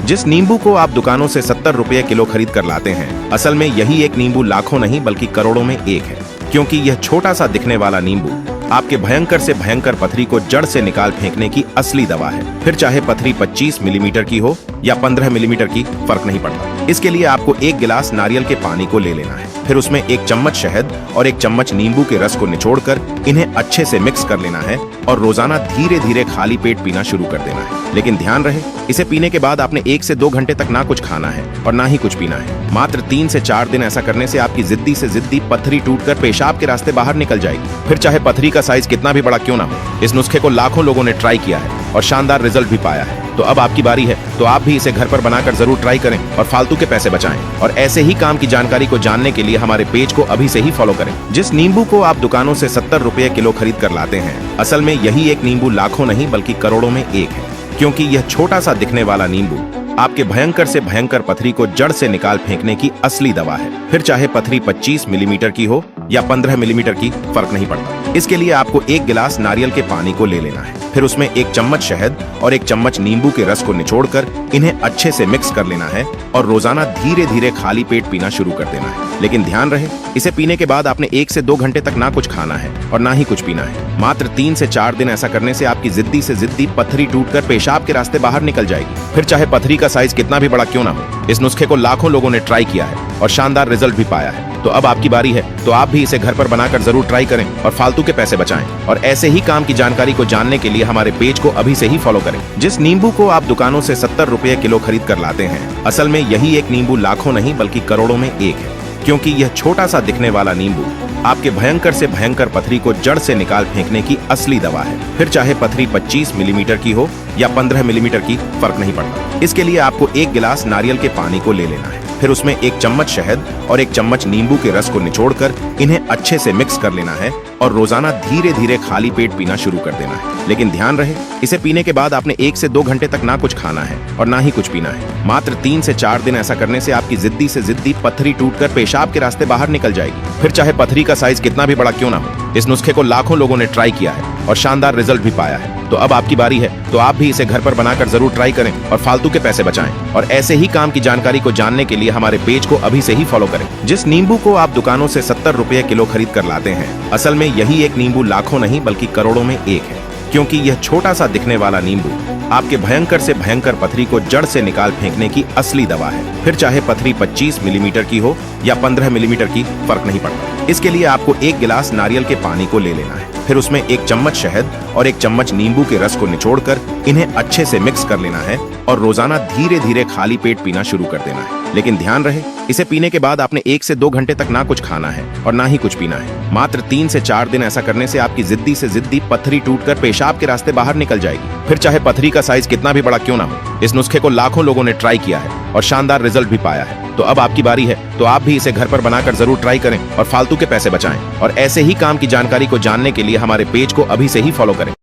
जिस नींबू को आप दुकानों से 70 रुपये किलो खरीद कर लाते हैं, असल में यही एक नींबू लाखों नहीं बल्कि करोड़ों में एक है। क्योंकि यह छोटा सा दिखने वाला नींबू आपके भयंकर से भयंकर पथरी को जड़ से निकाल फेंकने की असली दवा है। फिर चाहे पथरी 25 मिलीमीटर की हो या 15 मिलीमीटर की, फर्क नहीं पड़ता। इसके लिए आपको एक गिलास नारियल के पानी को ले लेना है। फिर उसमें 1 चम्मच शहद और 1 चम्मच नींबू के रस को निचोड़कर इन्हें अच्छे से मिक्स कर लेना है और रोजाना धीरे धीरे खाली पेट पीना शुरू कर देना है। लेकिन ध्यान रहे, इसे पीने के बाद आपने 1 से 2 घंटे तक ना कुछ खाना है और ना ही कुछ पीना है। मात्र 3 से 4 दिन ऐसा करने से आपकी जिद्दी से जिद्दी पथरी टूटकर पेशाब के रास्ते बाहर निकल जाएगी। फिर चाहे पथरी का साइज कितना भी बड़ा क्यों ना हो, इस नुस्खे को लाखों लोगों ने ट्राई किया है और शानदार रिजल्ट भी पाया है। तो अब आपकी बारी है, तो आप भी इसे घर पर बनाकर जरूर ट्राई करें और फालतू के पैसे बचाएं। और ऐसे ही काम की जानकारी को जानने के लिए हमारे पेज को अभी से ही फॉलो करें। जिस नींबू को आप दुकानों से 70 रुपये किलो खरीद कर लाते हैं, असल में यही एक नींबू लाखों नहीं बल्कि करोड़ों में एक है। क्योंकि यह छोटा सा दिखने वाला नींबू आपके भयंकर से भयंकर पथरी को जड़ से निकाल फेंकने की असली दवा है। फिर चाहे पथरी 25 मिलीमीटर की हो या 15 मिलीमीटर की, फर्क नहीं पड़ता। इसके लिए आपको 1 गिलास नारियल के पानी को ले लेना है। फिर उसमें 1 चम्मच शहद और 1 चम्मच नींबू के रस को निचोड़कर इन्हें अच्छे से मिक्स कर लेना है और रोजाना धीरे धीरे खाली पेट पीना शुरू कर देना है। लेकिन ध्यान रहे, इसे पीने के बाद आपने 1 से 2 घंटे तक ना कुछ खाना है और ना ही कुछ पीना है। मात्र 3 से 4 दिन ऐसा करने से आपकी जिद्दी से जिद्दी पथरी टूटकर पेशाब के रास्ते बाहर निकल जाएगी। फिर चाहे पथरी का साइज कितना भी बड़ा क्यों ना हो, इस नुस्खे को लाखों लोगों ने ट्राई किया है और शानदार रिजल्ट भी पाया है। तो अब आपकी बारी है, तो आप भी इसे घर पर बनाकर जरूर ट्राई करें और फालतू के पैसे बचाएं। और ऐसे ही काम की जानकारी को जानने के लिए हमारे पेज को अभी से ही फॉलो करें। जिस नींबू को आप दुकानों से 70 रुपये किलो खरीद कर लाते हैं, असल में यही एक नींबू लाखों नहीं बल्कि करोड़ों में एक है। क्योंकि यह छोटा सा दिखने वाला नींबू आपके भयंकर से भयंकर पथरी को जड़ से निकाल फेंकने की असली दवा है। फिर चाहे पथरी 25 मिलीमीटर की हो या 15 मिलीमीटर की, फर्क नहीं पड़ता। इसके लिए आपको 1 गिलास नारियल के पानी को ले लेना है। फिर उसमें 1 चम्मच शहद और 1 चम्मच नींबू के रस को निचोड़कर इन्हें अच्छे से मिक्स कर लेना है और रोजाना धीरे धीरे खाली पेट पीना शुरू कर देना है। लेकिन ध्यान रहे, इसे पीने के बाद आपने 1 से 2 घंटे तक ना कुछ खाना है और ना ही कुछ पीना है। मात्र 3 से 4 दिन ऐसा करने से आपकी जिद्दी से जिद्दी पथरी टूटकर पेशाब के रास्ते बाहर निकल जाएगी। फिर चाहे पथरी का साइज कितना भी बड़ा क्यों ना हो, इस नुस्खे को लाखों लोगों ने ट्राई किया है और शानदार रिजल्ट भी पाया है। तो अब आपकी बारी है, तो आप भी इसे घर पर बनाकर जरूर ट्राई करें और फालतू के पैसे बचाएं। और ऐसे ही काम की जानकारी को जानने के लिए हमारे पेज को अभी से ही फॉलो करें। जिस नींबू को आप दुकानों से 70 रुपये किलो खरीद कर लाते हैं, असल में यही एक नींबू लाखों नहीं बल्कि करोड़ों में एक है। क्योंकि यह छोटा सा दिखने वाला नींबू आपके भयंकर से भयंकर पथरी को जड़ से निकाल फेंकने की असली दवा है। फिर चाहे पथरी 25 मिलीमीटर की हो या 15 मिलीमीटर की, फर्क नहीं पड़ता। इसके लिए आपको 1 गिलास नारियल के पानी को ले लेना है। फिर उसमें 1 चम्मच शहद और 1 चम्मच नींबू के रस को निचोड़कर इन्हें अच्छे से मिक्स कर लेना है और रोजाना धीरे धीरे खाली पेट पीना शुरू कर देना है। लेकिन ध्यान रहे, इसे पीने के बाद आपने 1 से 2 घंटे तक ना कुछ खाना है और ना ही कुछ पीना है। मात्र 3 से 4 दिन ऐसा करने से आपकी जिद्दी से जिद्दी पथरी टूटकर पेशाब के रास्ते बाहर निकल जाएगी। फिर चाहे पथरी का साइज कितना भी बड़ा क्यों ना हो, इस नुस्खे को लाखों लोगों ने ट्राई किया है और शानदार रिजल्ट भी पाया है। तो अब आपकी बारी है, तो आप भी इसे घर पर बनाकर जरूर ट्राई करें और फालतू के पैसे बचाएं। और ऐसे ही काम की जानकारी को जानने के लिए हमारे पेज को अभी से ही फॉलो करें।